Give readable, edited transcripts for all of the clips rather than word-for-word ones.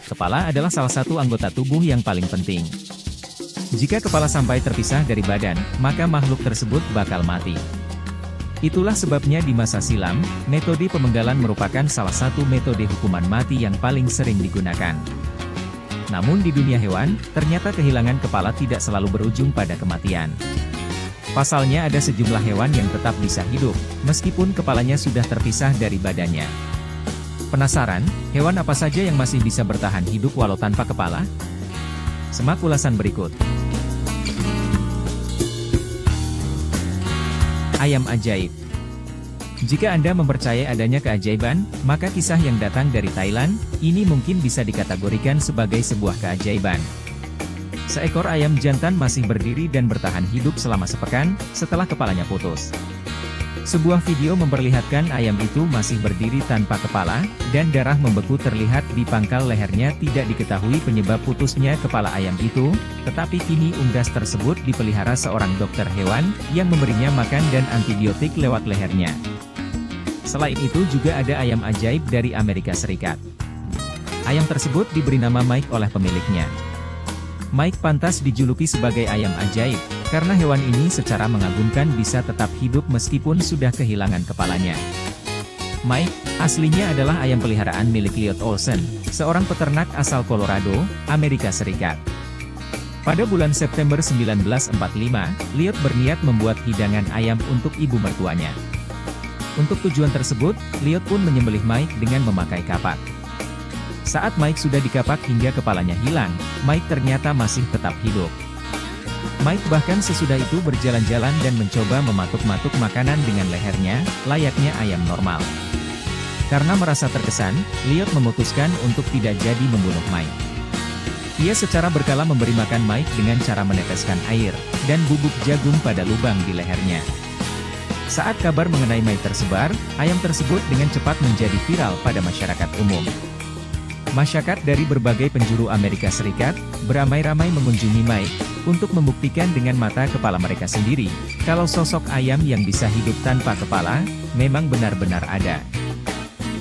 Kepala adalah salah satu anggota tubuh yang paling penting. Jika kepala sampai terpisah dari badan, maka makhluk tersebut bakal mati. Itulah sebabnya di masa silam, metode pemenggalan merupakan salah satu metode hukuman mati yang paling sering digunakan. Namun di dunia hewan, ternyata kehilangan kepala tidak selalu berujung pada kematian. Pasalnya ada sejumlah hewan yang tetap bisa hidup, meskipun kepalanya sudah terpisah dari badannya. Penasaran, hewan apa saja yang masih bisa bertahan hidup walau tanpa kepala? Simak ulasan berikut. Ayam ajaib. Jika Anda mempercayai adanya keajaiban, maka kisah yang datang dari Thailand, ini mungkin bisa dikategorikan sebagai sebuah keajaiban. Seekor ayam jantan masih berdiri dan bertahan hidup selama sepekan, setelah kepalanya putus. Sebuah video memperlihatkan ayam itu masih berdiri tanpa kepala, dan darah membeku terlihat di pangkal lehernya. Tidak diketahui penyebab putusnya kepala ayam itu, tetapi kini unggas tersebut dipelihara seorang dokter hewan, yang memberinya makan dan antibiotik lewat lehernya. Selain itu juga ada ayam ajaib dari Amerika Serikat. Ayam tersebut diberi nama Mike oleh pemiliknya. Mike pantas dijuluki sebagai ayam ajaib, karena hewan ini secara mengagumkan bisa tetap hidup meskipun sudah kehilangan kepalanya. Mike, aslinya adalah ayam peliharaan milik Lloyd Olsen, seorang peternak asal Colorado, Amerika Serikat. Pada bulan September 1945, Lloyd berniat membuat hidangan ayam untuk ibu mertuanya. Untuk tujuan tersebut, Lloyd pun menyembelih Mike dengan memakai kapak. Saat Mike sudah dikapak hingga kepalanya hilang, Mike ternyata masih tetap hidup. Mike bahkan sesudah itu berjalan-jalan dan mencoba mematuk-matuk makanan dengan lehernya, layaknya ayam normal. Karena merasa terkesan, Lloyd memutuskan untuk tidak jadi membunuh Mike. Ia secara berkala memberi makan Mike dengan cara meneteskan air dan bubuk jagung pada lubang di lehernya. Saat kabar mengenai Mike tersebar, ayam tersebut dengan cepat menjadi viral pada masyarakat umum. Masyarakat dari berbagai penjuru Amerika Serikat, beramai-ramai mengunjungi Mike, untuk membuktikan dengan mata kepala mereka sendiri, kalau sosok ayam yang bisa hidup tanpa kepala, memang benar-benar ada.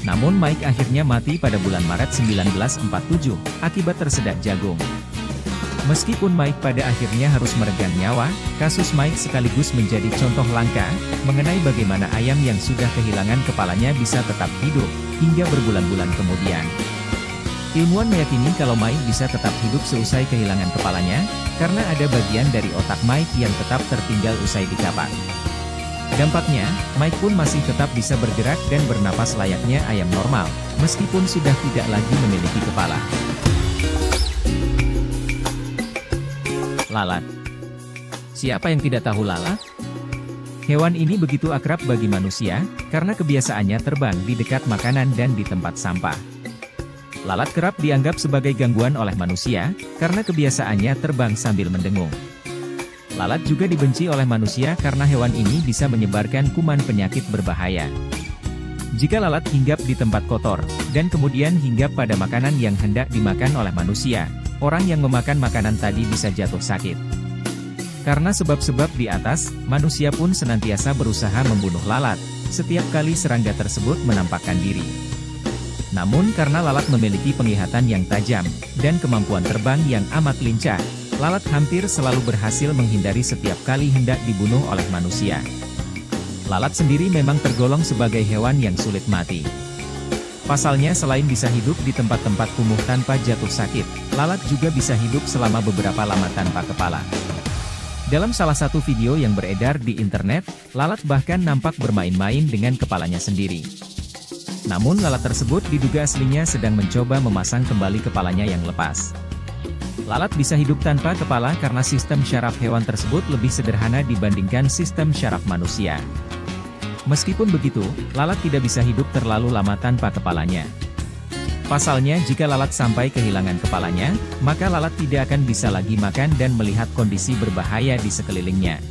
Namun Mike akhirnya mati pada bulan Maret 1947, akibat tersedak jagung. Meskipun Mike pada akhirnya harus meregang nyawa, kasus Mike sekaligus menjadi contoh langka, mengenai bagaimana ayam yang sudah kehilangan kepalanya bisa tetap hidup, hingga berbulan-bulan kemudian. Ilmuwan meyakini kalau Mike bisa tetap hidup seusai kehilangan kepalanya, karena ada bagian dari otak Mike yang tetap tertinggal usai dikapak. Dampaknya, Mike pun masih tetap bisa bergerak dan bernapas layaknya ayam normal, meskipun sudah tidak lagi memiliki kepala. Lalat. Siapa yang tidak tahu lalat? Hewan ini begitu akrab bagi manusia, karena kebiasaannya terbang di dekat makanan dan di tempat sampah. Lalat kerap dianggap sebagai gangguan oleh manusia, karena kebiasaannya terbang sambil mendengung. Lalat juga dibenci oleh manusia karena hewan ini bisa menyebarkan kuman penyakit berbahaya. Jika lalat hinggap di tempat kotor, dan kemudian hinggap pada makanan yang hendak dimakan oleh manusia, orang yang memakan makanan tadi bisa jatuh sakit. Karena sebab-sebab di atas, manusia pun senantiasa berusaha membunuh lalat, setiap kali serangga tersebut menampakkan diri. Namun karena lalat memiliki penglihatan yang tajam, dan kemampuan terbang yang amat lincah, lalat hampir selalu berhasil menghindari setiap kali hendak dibunuh oleh manusia. Lalat sendiri memang tergolong sebagai hewan yang sulit mati. Pasalnya selain bisa hidup di tempat-tempat kumuh tanpa jatuh sakit, lalat juga bisa hidup selama beberapa lama tanpa kepala. Dalam salah satu video yang beredar di internet, lalat bahkan nampak bermain-main dengan kepalanya sendiri. Namun lalat tersebut diduga aslinya sedang mencoba memasang kembali kepalanya yang lepas. Lalat bisa hidup tanpa kepala karena sistem syaraf hewan tersebut lebih sederhana dibandingkan sistem syaraf manusia. Meskipun begitu, lalat tidak bisa hidup terlalu lama tanpa kepalanya. Pasalnya jika lalat sampai kehilangan kepalanya, maka lalat tidak akan bisa lagi makan dan melihat kondisi berbahaya di sekelilingnya.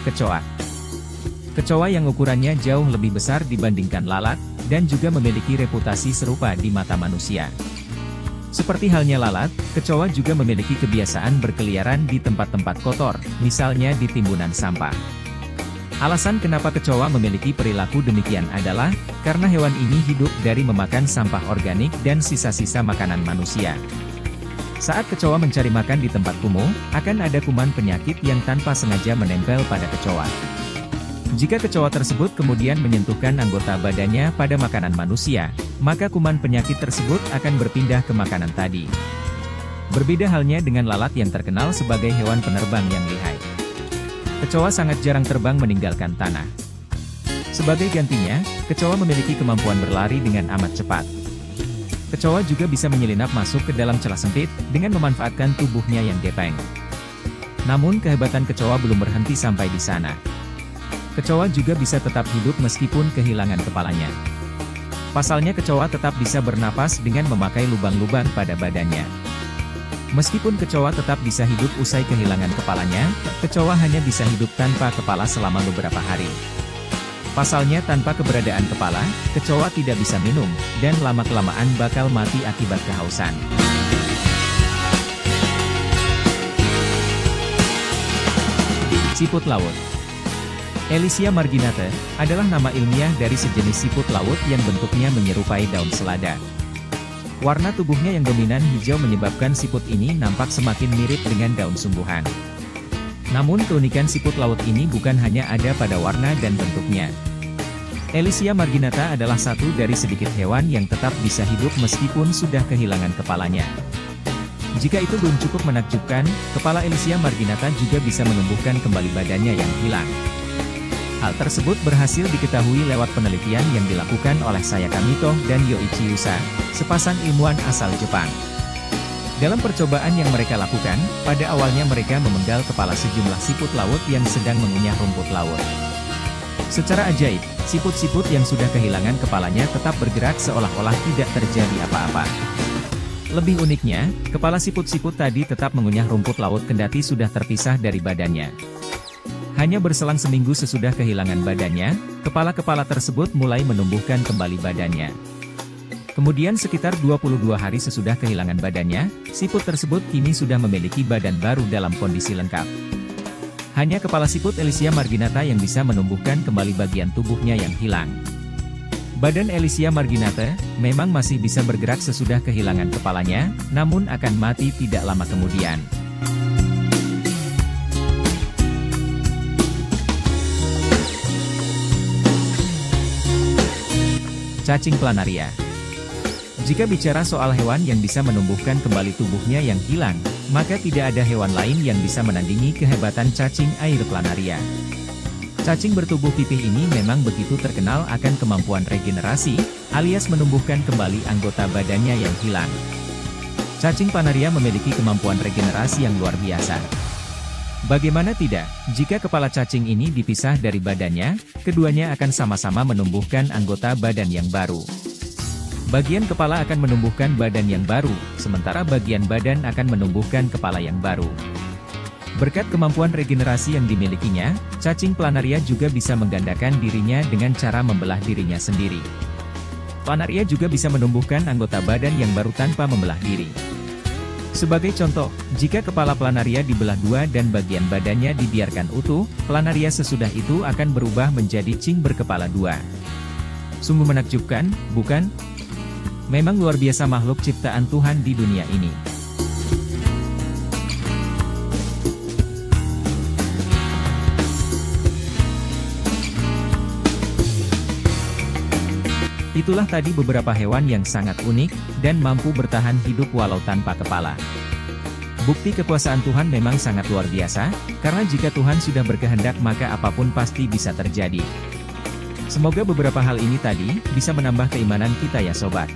Kecoa. Kecoa yang ukurannya jauh lebih besar dibandingkan lalat, dan juga memiliki reputasi serupa di mata manusia. Seperti halnya lalat, kecoa juga memiliki kebiasaan berkeliaran di tempat-tempat kotor, misalnya di timbunan sampah. Alasan kenapa kecoa memiliki perilaku demikian adalah, karena hewan ini hidup dari memakan sampah organik dan sisa-sisa makanan manusia. Saat kecoa mencari makan di tempat kumuh, akan ada kuman penyakit yang tanpa sengaja menempel pada kecoa. Jika kecoa tersebut kemudian menyentuhkan anggota badannya pada makanan manusia, maka kuman penyakit tersebut akan berpindah ke makanan tadi. Berbeda halnya dengan lalat yang terkenal sebagai hewan penerbang yang lihai. Kecoa sangat jarang terbang meninggalkan tanah. Sebagai gantinya, kecoa memiliki kemampuan berlari dengan amat cepat. Kecoa juga bisa menyelinap masuk ke dalam celah sempit, dengan memanfaatkan tubuhnya yang gepeng. Namun kehebatan kecoa belum berhenti sampai di sana. Kecoa juga bisa tetap hidup meskipun kehilangan kepalanya. Pasalnya kecoa tetap bisa bernapas dengan memakai lubang-lubang pada badannya. Meskipun kecoa tetap bisa hidup usai kehilangan kepalanya, kecoa hanya bisa hidup tanpa kepala selama beberapa hari. Pasalnya tanpa keberadaan kepala, kecoa tidak bisa minum, dan lama-kelamaan bakal mati akibat kehausan. Siput laut. Elysia marginata adalah nama ilmiah dari sejenis siput laut yang bentuknya menyerupai daun selada. Warna tubuhnya yang dominan hijau menyebabkan siput ini nampak semakin mirip dengan daun sungguhan. Namun keunikan siput laut ini bukan hanya ada pada warna dan bentuknya. Elysia marginata adalah satu dari sedikit hewan yang tetap bisa hidup meskipun sudah kehilangan kepalanya. Jika itu belum cukup menakjubkan, kepala Elysia marginata juga bisa menumbuhkan kembali badannya yang hilang. Hal tersebut berhasil diketahui lewat penelitian yang dilakukan oleh Sayaka Mito dan Yoichi Yusa, sepasang ilmuwan asal Jepang. Dalam percobaan yang mereka lakukan, pada awalnya mereka memenggal kepala sejumlah siput laut yang sedang mengunyah rumput laut. Secara ajaib, siput-siput yang sudah kehilangan kepalanya tetap bergerak seolah-olah tidak terjadi apa-apa. Lebih uniknya, kepala siput-siput tadi tetap mengunyah rumput laut kendati sudah terpisah dari badannya. Hanya berselang seminggu sesudah kehilangan badannya, kepala-kepala tersebut mulai menumbuhkan kembali badannya. Kemudian sekitar 22 hari sesudah kehilangan badannya, siput tersebut kini sudah memiliki badan baru dalam kondisi lengkap. Hanya kepala siput Elysia marginata yang bisa menumbuhkan kembali bagian tubuhnya yang hilang. Badan Elysia marginata memang masih bisa bergerak sesudah kehilangan kepalanya, namun akan mati tidak lama kemudian. Cacing planaria. Jika bicara soal hewan yang bisa menumbuhkan kembali tubuhnya yang hilang, maka tidak ada hewan lain yang bisa menandingi kehebatan cacing air planaria. Cacing bertubuh pipih ini memang begitu terkenal akan kemampuan regenerasi, alias menumbuhkan kembali anggota badannya yang hilang. Cacing planaria memiliki kemampuan regenerasi yang luar biasa. Bagaimana tidak, jika kepala cacing ini dipisah dari badannya, keduanya akan sama-sama menumbuhkan anggota badan yang baru. Bagian kepala akan menumbuhkan badan yang baru, sementara bagian badan akan menumbuhkan kepala yang baru. Berkat kemampuan regenerasi yang dimilikinya, cacing planaria juga bisa menggandakan dirinya dengan cara membelah dirinya sendiri. Planaria juga bisa menumbuhkan anggota badan yang baru tanpa membelah diri. Sebagai contoh, jika kepala planaria dibelah dua dan bagian badannya dibiarkan utuh, planaria sesudah itu akan berubah menjadi cing berkepala dua. Sungguh menakjubkan, bukan? Memang luar biasa makhluk ciptaan Tuhan di dunia ini. Itulah tadi beberapa hewan yang sangat unik, dan mampu bertahan hidup walau tanpa kepala. Bukti kekuasaan Tuhan memang sangat luar biasa, karena jika Tuhan sudah berkehendak maka apapun pasti bisa terjadi. Semoga beberapa hal ini tadi, bisa menambah keimanan kita ya sobat.